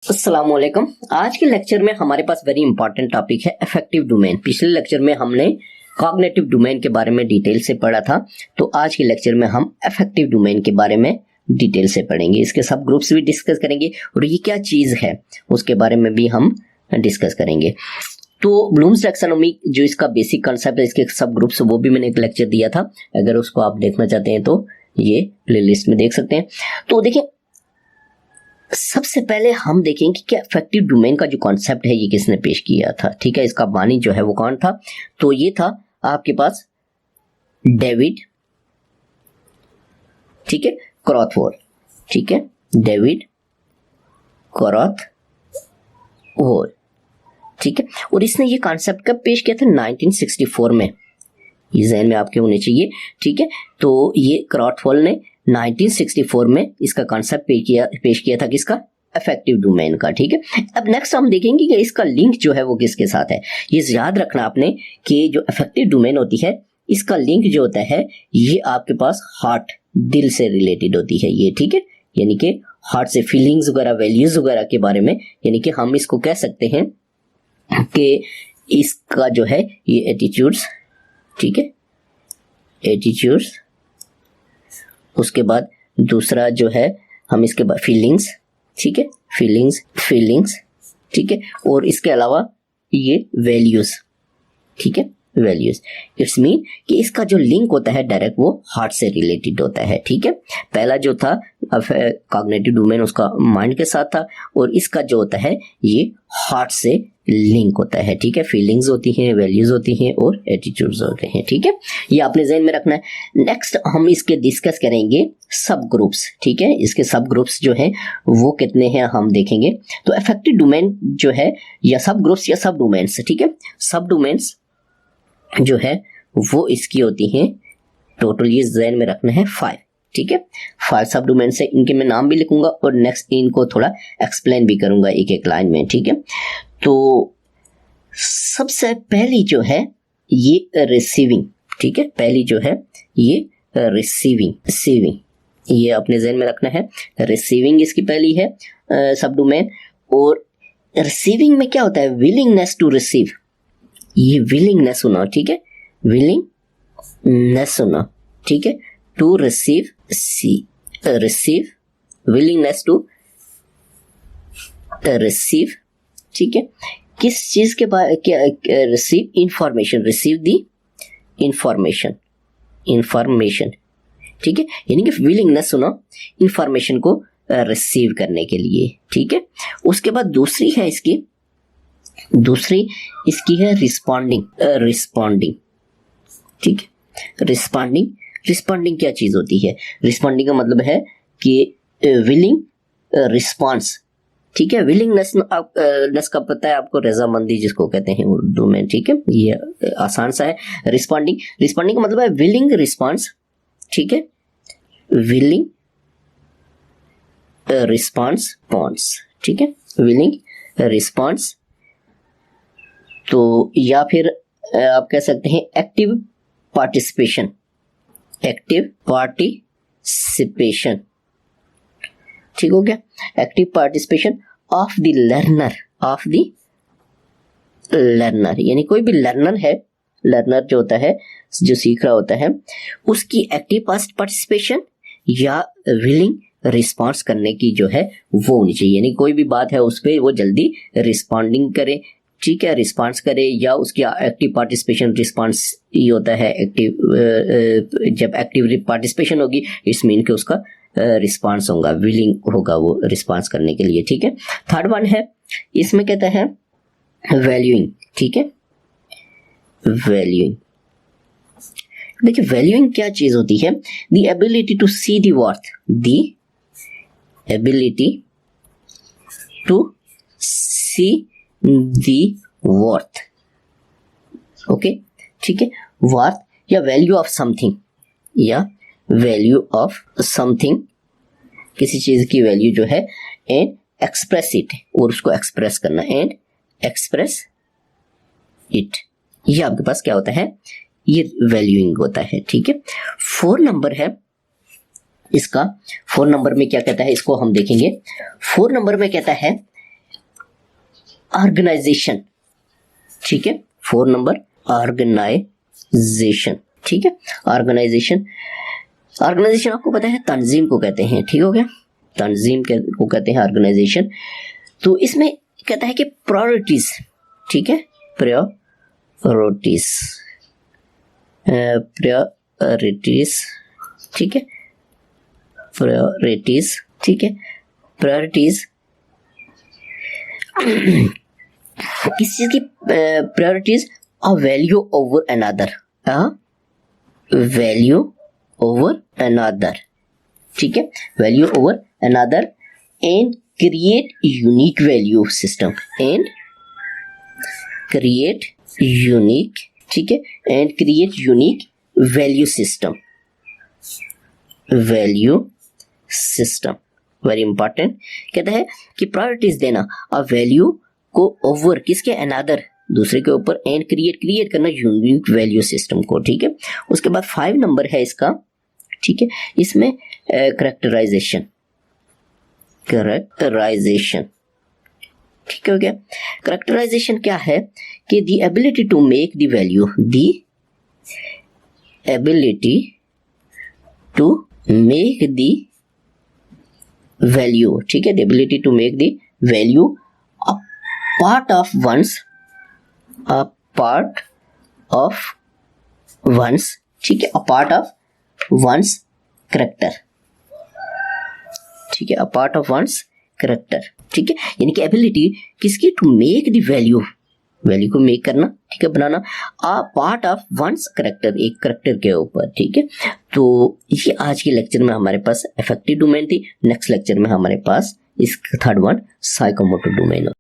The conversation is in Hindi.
अस्सलाम वालेकुम। आज के लेक्चर में हमारे पास वेरी इंपॉर्टेंट टॉपिक है अफेक्टिव डोमेन। पिछले लेक्चर में हमने कॉग्निटिव डोमेन के बारे में डिटेल से पढ़ा था, तो आज के लेक्चर में हम अफेक्टिव डोमेन के बारे में डिटेल से पढ़ेंगे। इसके सब ग्रुप्स भी डिस्कस करेंगे और ये क्या चीज है उसके बारे में भी हम डिस्कस करेंगे। तो ब्लूम्स टैक्सोनॉमी जो इसका बेसिक कॉन्सेप्ट है, इसके सब ग्रुप्स, वो भी मैंने एक लेक्चर दिया था। अगर उसको आप देखना चाहते हैं तो ये प्लेलिस्ट में देख सकते हैं। तो देखिए, सबसे पहले हम देखेंगे कि अफेक्टिव डोमेन का जो कॉन्सेप्ट है ये किसने पेश किया था। ठीक है, इसका बानी जो है वो कौन था? तो ये था आपके पास डेविड, ठीक है, क्रॉथवोल। ठीक है, डेविड क्रॉथवोल। ठीक है, और इसने ये कॉन्सेप्ट कब पेश किया था? 1964 में। ये ज़हन में आपके होने चाहिए। ठीक है, तो ये क्रॉथवोल ने 1964 में इसका कॉन्सेप्ट पेश किया था किसका? अफेक्टिव डोमेन का। ठीक है, अब नेक्स्ट हम देखेंगे कि इसका लिंक जो है वो किसके साथ है। ये याद रखना आपने कि जो अफेक्टिव डोमेन होती है इसका लिंक जो होता है ये आपके पास हार्ट, दिल से रिलेटेड होती है ये। ठीक है, यानी कि हार्ट से फीलिंग्स वगैरह, वैल्यूज वगैरह के बारे में, यानी कि हम इसको कह सकते हैं कि इसका जो है ये एटीट्यूड्स, ठीक है, एटीट्यूड्स, उसके बाद दूसरा जो है हम इसके बाद फीलिंग्स, ठीक है, फीलिंग्स, ठीक है, और इसके अलावा ये वैल्यूज, ठीक है, वैल्यूज। इट्स मीन कि इसका जो लिंक होता है डायरेक्ट वो हार्ट से रिलेटेड होता है। ठीक है, पहला जो था कॉग्निटिव डोमेन उसका माइंड के साथ था, और इसका जो होता है ये हार्ट से लिंक होता है। ठीक है, फीलिंग्स होती हैं, वैल्यूज होती हैं और एटीट्यूड्स होते हैं। ठीक है, ये आपने ज़हन में रखना है। नेक्स्ट हम इसके डिस्कस करेंगे सब ग्रुप्स। ठीक है, इसके सब ग्रुप्स जो हैं वो कितने हैं हम देखेंगे। तो अफेक्टिव डोमेन जो है या सब ग्रुप्स या सब डोमेन्स, ठीक है, सब डोमेन्स जो है वो इसकी होती हैं टोटल, ये ज़हन में रखना है 5। ठीक है, 5 सब डोमेन से, इनके मैं नाम भी लिखूंगा और नेक्स्ट इनको थोड़ा एक्सप्लेन भी करूंगा एक एक लाइन में। ठीक है, तो सबसे पहली जो है ये रिसीविंग। ठीक है, पहली जो है ये रिसीविंग, ये अपने ज़हन में रखना है। रिसीविंग इसकी पहली है सब डोमेन। और रिसीविंग में क्या होता है? विलिंगनेस टू रिसीव, ये विलिंगनेस होना। ठीक है, विलिंगनेस होना। ठीक है, to receive, receive, willingness to receive. ठीक है, किस चीज के बाद क्या? Receive information, receive the information. ठीक है, यानी कि विलिंगनेस होना इंफॉर्मेशन को रिसीव करने के लिए। ठीक है, उसके बाद दूसरी इसकी है रिस्पॉन्डिंग। ठीक है, रिस्पॉन्डिंग क्या चीज होती है? रिस्पॉन्डिंग का मतलब है कि विलिंग रिस्पॉन्स। ठीक है, विलिंगनेस नेस का पता है आपको, रजामंदी जिसको कहते हैं उर्दू में। ठीक है, ये आसान सा है। रिस्पॉन्डिंग का मतलब है विलिंग रिस्पॉन्स। ठीक है, विलिंग रिस्पॉन्स। ठीक है, विलिंग रिस्पॉन्स। तो या फिर आप कह सकते हैं एक्टिव पार्टिसिपेशन। ठीक हो गया, active participation of the learner, यानी कोई भी लर्नर है, लर्नर जो होता है, जो सीख रहा होता है, उसकी एक्टिव पार्टिसिपेशन या विलिंग रिस्पॉन्स करने की जो है वो होनी चाहिए। यानी कोई भी बात है उस पर वो जल्दी रिस्पॉन्डिंग करे। ठीक है, रिस्पॉन्स करे, या उसकी एक्टिव पार्टिसिपेशन, रिस्पॉन्स ये होता है एक्टिव, जब एक्टिव पार्टिसिपेशन होगी इट्स मीन कि उसका रिस्पॉन्स होगा, विलिंग होगा वो रिस्पॉन्स करने के लिए। ठीक है, थर्ड वन है, इसमें कहता है वैल्यूइंग। ठीक है, वैल्यूइंग। देखिए, वैल्यूइंग क्या चीज होती है? The ability to see the worth, the ability to see the worth. Okay, ठीक है, वर्थ या वैल्यू ऑफ समथिंग, या वैल्यू ऑफ समथिंग, किसी चीज की वैल्यू जो है, एंड एक्सप्रेस इट, और उसको एक्सप्रेस करना, एंड एक्सप्रेस इट। ये आपके पास क्या होता है? ये वैल्यूइंग होता है। ठीक है, 4 नंबर है इसका। 4 नंबर में क्या कहता है, इसको हम देखेंगे। 4 नंबर में कहता है ऑर्गेनाइजेशन, ठीक है। 4 नंबर ऑर्गेनाइजेशन, ठीक है। ऑर्गेनाइजेशन आपको पता है तंजीम को कहते हैं, ठीक हो गया, तंजीम को कहते हैं ऑर्गेनाइजेशन। तो इसमें कहता है कि प्रायोरिटीज, ठीक है, प्रायोरिटीज, ठीक है, प्रायोरिटीज, ठीक है। प्रायोरिटीज किस चीज की priorities? A value over another, value over another, ठीक है, value over another and create unique value system, and create unique, ठीक है, and create unique value system, value system very important. कहता है कि प्रायोरिटीज देना अ वैल्यू को ओवर किसके? अनदर, दूसरे के ऊपर, एंड क्रिएट करना यूनिक वैल्यू सिस्टम को, ठीक है। उसके बाद 5 नंबर है इसका, ठीक है। इसमें करेक्टराइजेशन, ठीक हो गया। करेक्टराइजेशन क्या है कि the ability to make the value, the ability to make the value, ठीक है, the ability to make the value a part of one's, a part of one's, ठीक है, a part of one's character, ठीक है, a part of one's character, ठीक है। यानी कि एबिलिटी किसकी? To make the value, value को मेक करना, ठीक है, बनाना, a part of one's character, एक करेक्टर के ऊपर, ठीक है। तो ये आज के लेक्चर में हमारे पास अफेक्टिव डोमेन थी। नेक्स्ट लेक्चर में हमारे पास इस थर्ड वन साइकोमोटर डोमेन।